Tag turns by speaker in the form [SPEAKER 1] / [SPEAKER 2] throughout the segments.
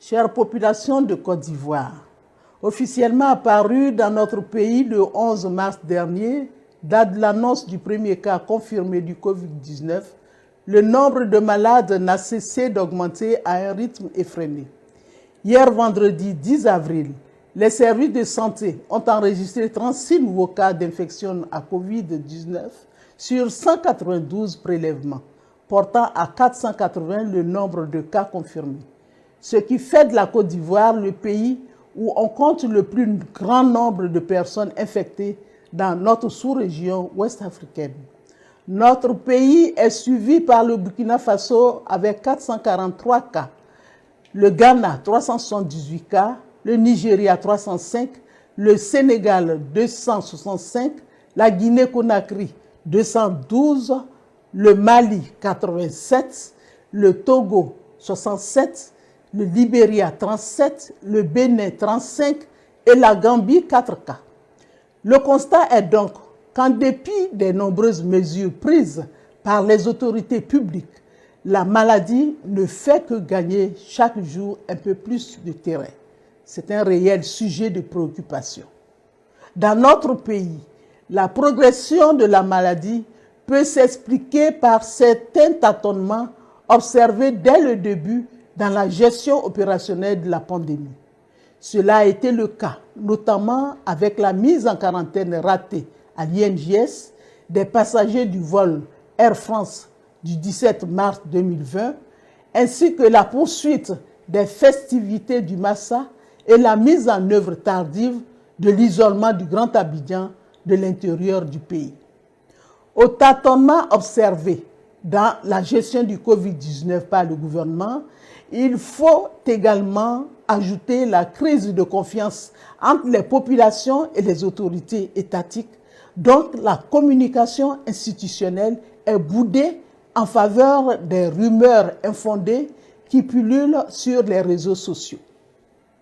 [SPEAKER 1] Chère population de Côte d'Ivoire, officiellement apparu dans notre pays le 11 mars dernier, date de l'annonce du premier cas confirmé du Covid-19, le nombre de malades n'a cessé d'augmenter à un rythme effréné. Hier vendredi 10 avril, les services de santé ont enregistré 36 nouveaux cas d'infection à Covid-19 sur 192 prélèvements, portant à 480 le nombre de cas confirmés. Ce qui fait de la Côte d'Ivoire le pays où on compte le plus grand nombre de personnes infectées dans notre sous-région ouest-africaine. Notre pays est suivi par le Burkina Faso avec 443 cas, le Ghana 378 cas, le Nigeria 305, le Sénégal 265, la Guinée-Conakry 212, le Mali 87, le Togo 67, le Libéria 37, le Bénin 35 et la Gambie 4 cas. Le constat est donc qu'en dépit des nombreuses mesures prises par les autorités publiques, la maladie ne fait que gagner chaque jour un peu plus de terrain. C'est un réel sujet de préoccupation. Dans notre pays, la progression de la maladie peut s'expliquer par certains tâtonnements observés dès le début dans la gestion opérationnelle de la pandémie. Cela a été le cas, notamment avec la mise en quarantaine ratée à l'INJS des passagers du vol Air France du 17 mars 2020, ainsi que la poursuite des festivités du Massa et la mise en œuvre tardive de l'isolement du Grand Abidjan de l'intérieur du pays. Au tâtonnement observé dans la gestion du Covid-19 par le gouvernement, il faut également ajouter la crise de confiance entre les populations et les autorités étatiques, donc la communication institutionnelle est boudée en faveur des rumeurs infondées qui pullulent sur les réseaux sociaux.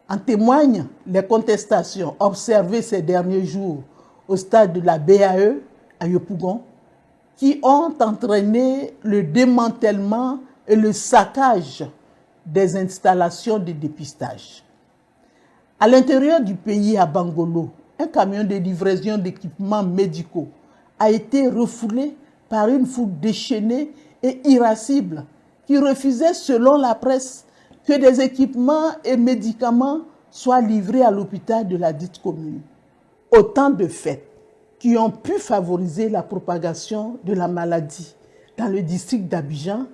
[SPEAKER 1] En témoignent les contestations observées ces derniers jours au stade de la BAE à Yopougon, qui ont entraîné le démantèlement et le saccage des installations de dépistage. À l'intérieur du pays, à Bangolo, un camion de livraison d'équipements médicaux a été refoulé par une foule déchaînée et irascible qui refusait, selon la presse, que des équipements et médicaments soient livrés à l'hôpital de la dite commune. Autant de faits qui ont pu favoriser la propagation de la maladie dans le district d'Abidjan,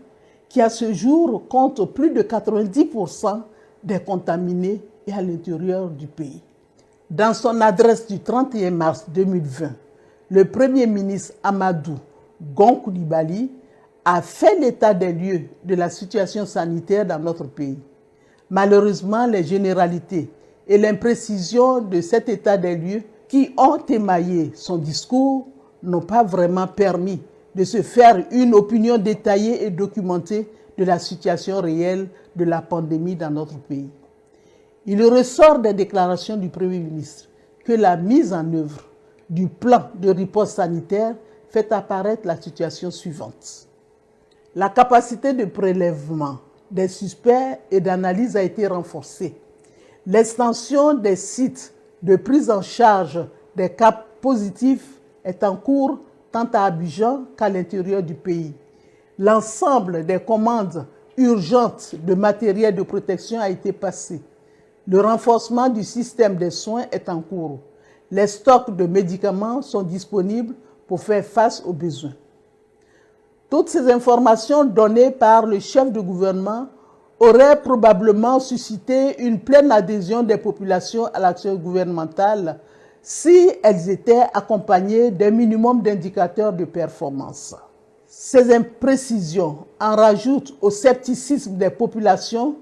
[SPEAKER 1] qui à ce jour compte plus de 90% des contaminés et à l'intérieur du pays. Dans son adresse du 31 mars 2020, le Premier ministre Amadou Gon Coulibaly a fait l'état des lieux de la situation sanitaire dans notre pays. Malheureusement, les généralités et l'imprécision de cet état des lieux qui ont émaillé son discours n'ont pas vraiment permis de se faire une opinion détaillée et documentée de la situation réelle de la pandémie dans notre pays. Il ressort des déclarations du Premier ministre que la mise en œuvre du plan de riposte sanitaire fait apparaître la situation suivante. La capacité de prélèvement des suspects et d'analyse a été renforcée. L'extension des sites de prise en charge des cas positifs est en cours tant à Abidjan qu'à l'intérieur du pays. L'ensemble des commandes urgentes de matériel de protection a été passé. Le renforcement du système des soins est en cours. Les stocks de médicaments sont disponibles pour faire face aux besoins. Toutes ces informations données par le chef de gouvernement auraient probablement suscité une pleine adhésion des populations à l'action gouvernementale si elles étaient accompagnées d'un minimum d'indicateurs de performance. Ces imprécisions en rajoutent au scepticisme des populations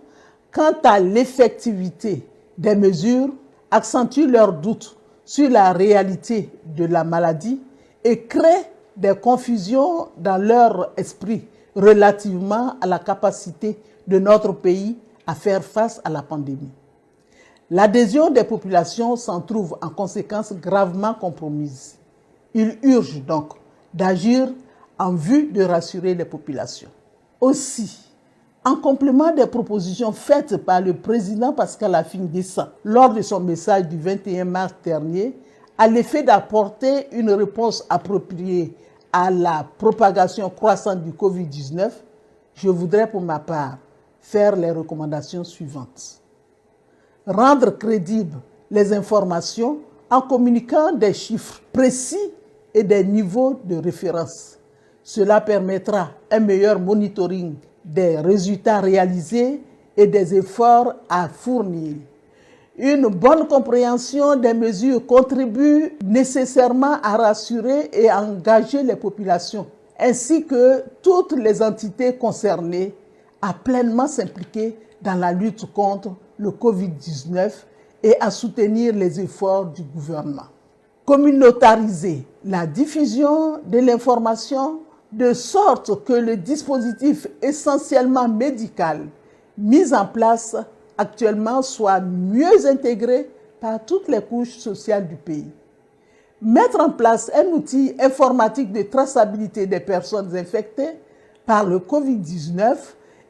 [SPEAKER 1] quant à l'effectivité des mesures, accentuent leurs doutes sur la réalité de la maladie et créent des confusions dans leur esprit relativement à la capacité de notre pays à faire face à la pandémie. L'adhésion des populations s'en trouve en conséquence gravement compromise. Il urge donc d'agir en vue de rassurer les populations. Aussi, En complément des propositions faites par le président Pascal Affi-N'Guessan lors de son message du 21 mars dernier, à l'effet d'apporter une réponse appropriée à la propagation croissante du Covid-19, je voudrais pour ma part faire les recommandations suivantes. Rendre crédibles les informations en communiquant des chiffres précis et des niveaux de référence. Cela permettra un meilleur monitoring des résultats réalisés et des efforts à fournir. Une bonne compréhension des mesures contribue nécessairement à rassurer et à engager les populations, ainsi que toutes les entités concernées, à pleinement s'impliquer dans la lutte contre le Covid-19 et à soutenir les efforts du gouvernement. Communautariser la diffusion de l'information de sorte que le dispositif essentiellement médical mis en place actuellement soit mieux intégré par toutes les couches sociales du pays. Mettre en place un outil informatique de traçabilité des personnes infectées par le Covid-19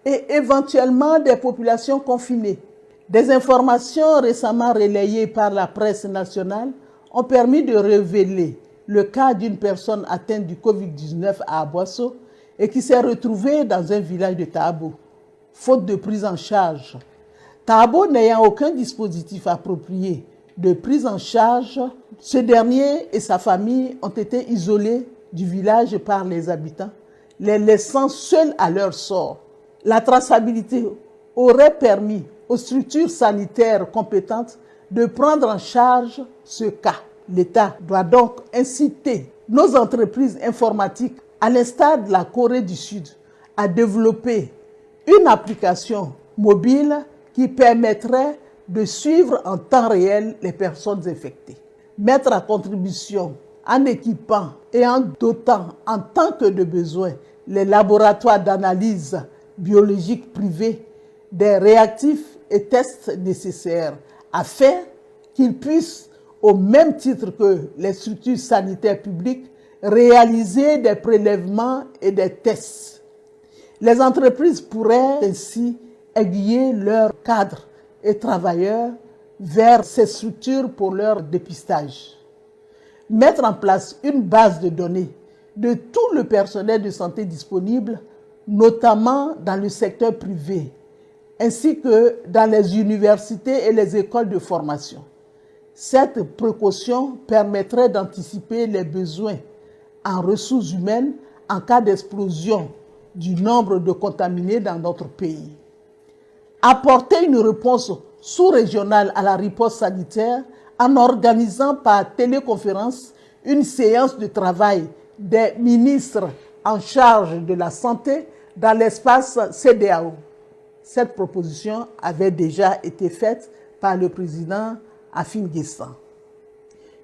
[SPEAKER 1] et éventuellement des populations confinées. Des informations récemment relayées par la presse nationale ont permis de révéler le cas d'une personne atteinte du Covid-19 à Aboissau et qui s'est retrouvée dans un village de Tahabo, faute de prise en charge. Tahabo n'ayant aucun dispositif approprié de prise en charge, ce dernier et sa famille ont été isolés du village par les habitants, les laissant seuls à leur sort. La traçabilité aurait permis aux structures sanitaires compétentes de prendre en charge ce cas. L'État doit donc inciter nos entreprises informatiques, à l'instar de la Corée du Sud, à développer une application mobile qui permettrait de suivre en temps réel les personnes infectées. Mettre à contribution en équipant et en dotant en tant que de besoin les laboratoires d'analyse biologique privés des réactifs et tests nécessaires afin qu'ils puissent, au même titre que les structures sanitaires publiques, réaliser des prélèvements et des tests. Les entreprises pourraient ainsi aiguiller leurs cadres et travailleurs vers ces structures pour leur dépistage. Mettre en place une base de données de tout le personnel de santé disponible, notamment dans le secteur privé, ainsi que dans les universités et les écoles de formation. Cette précaution permettrait d'anticiper les besoins en ressources humaines en cas d'explosion du nombre de contaminés dans notre pays. Apporter une réponse sous-régionale à la riposte sanitaire en organisant par téléconférence une séance de travail des ministres en charge de la santé dans l'espace CEDEAO. Cette proposition avait déjà été faite par le président Affi-N'Guessan.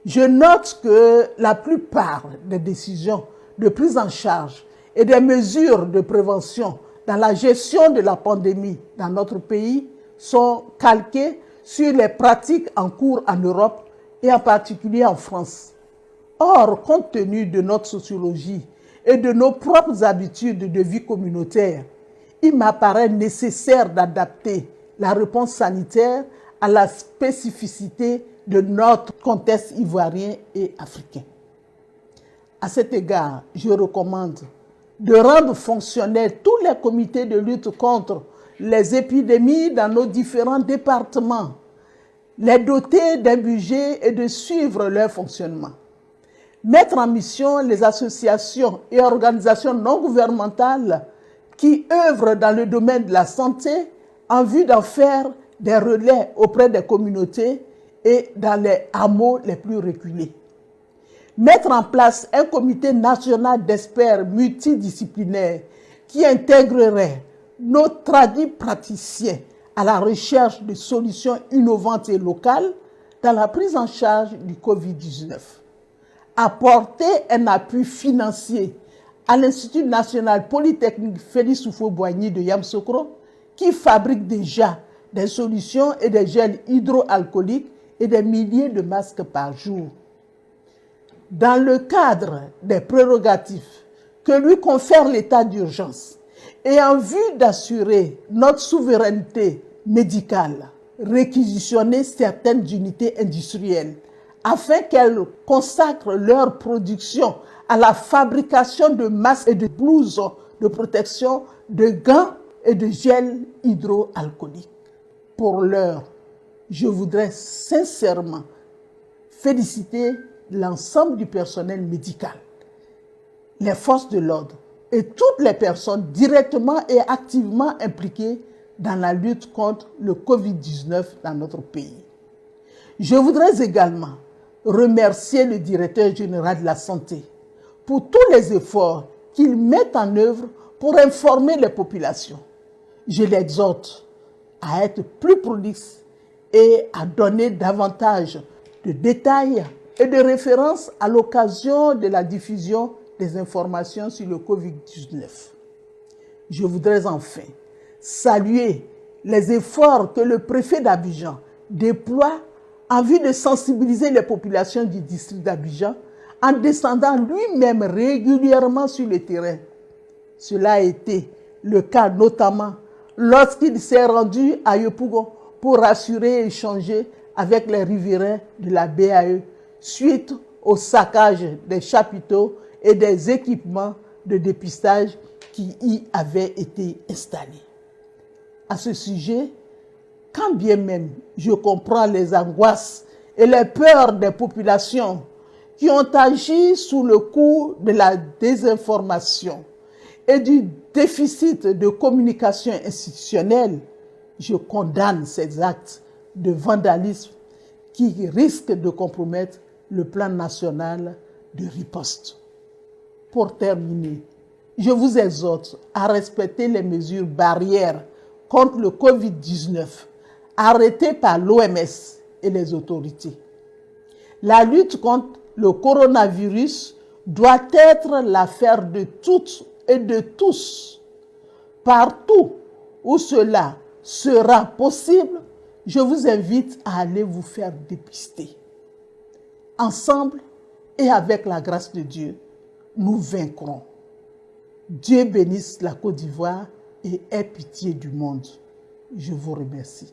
[SPEAKER 1] Je note que la plupart des décisions de prise en charge et des mesures de prévention dans la gestion de la pandémie dans notre pays sont calquées sur les pratiques en cours en Europe et en particulier en France. Or, compte tenu de notre sociologie et de nos propres habitudes de vie communautaire, il m'apparaît nécessaire d'adapter la réponse sanitaire à la spécificité de notre contexte ivoirien et africain. À cet égard, je recommande de rendre fonctionnels tous les comités de lutte contre les épidémies dans nos différents départements, les doter d'un budget et de suivre leur fonctionnement. Mettre en mission les associations et organisations non gouvernementales qui œuvrent dans le domaine de la santé en vue d'en faire des relais auprès des communautés et dans les hameaux les plus reculés. Mettre en place un comité national d'experts multidisciplinaires qui intégrerait nos tradis praticiens à la recherche de solutions innovantes et locales dans la prise en charge du Covid-19. Apporter un appui financier à l'Institut national polytechnique Félix Houphouët-Boigny de Yamoussoukro, qui fabrique déjà des solutions et des gels hydroalcooliques et des milliers de masques par jour. Dans le cadre des prérogatives que lui confère l'état d'urgence et en vue d'assurer notre souveraineté médicale, réquisitionner certaines unités industrielles afin qu'elles consacrent leur production à la fabrication de masques et de blouses de protection, de gants et de gel hydroalcoolique. Pour l'heure, je voudrais sincèrement féliciter l'ensemble du personnel médical, les forces de l'ordre et toutes les personnes directement et activement impliquées dans la lutte contre le Covid-19 dans notre pays. Je voudrais également remercier le directeur général de la santé pour tous les efforts qu'il met en œuvre pour informer les populations. Je l'exhorte à être plus prolixe et à donner davantage de détails et de références à l'occasion de la diffusion des informations sur le Covid-19. Je voudrais enfin saluer les efforts que le préfet d'Abidjan déploie en vue de sensibiliser les populations du district d'Abidjan en descendant lui-même régulièrement sur le terrain. Cela a été le cas notamment lorsqu'il s'est rendu à Yopougon pour rassurer et échanger avec les riverains de la BAE suite au saccage des chapiteaux et des équipements de dépistage qui y avaient été installés. À ce sujet, quand bien même je comprends les angoisses et les peurs des populations qui ont agi sous le coup de la désinformation et du déficit de communication institutionnelle, je condamne ces actes de vandalisme qui risquent de compromettre le plan national de riposte. Pour terminer, je vous exhorte à respecter les mesures barrières contre le Covid-19 arrêtées par l'OMS et les autorités. La lutte contre le coronavirus doit être l'affaire de toutes et de tous. Partout où cela sera possible, je vous invite à aller vous faire dépister. Ensemble et avec la grâce de Dieu, nous vaincrons. Dieu bénisse la Côte d'Ivoire et aie pitié du monde. Je vous remercie.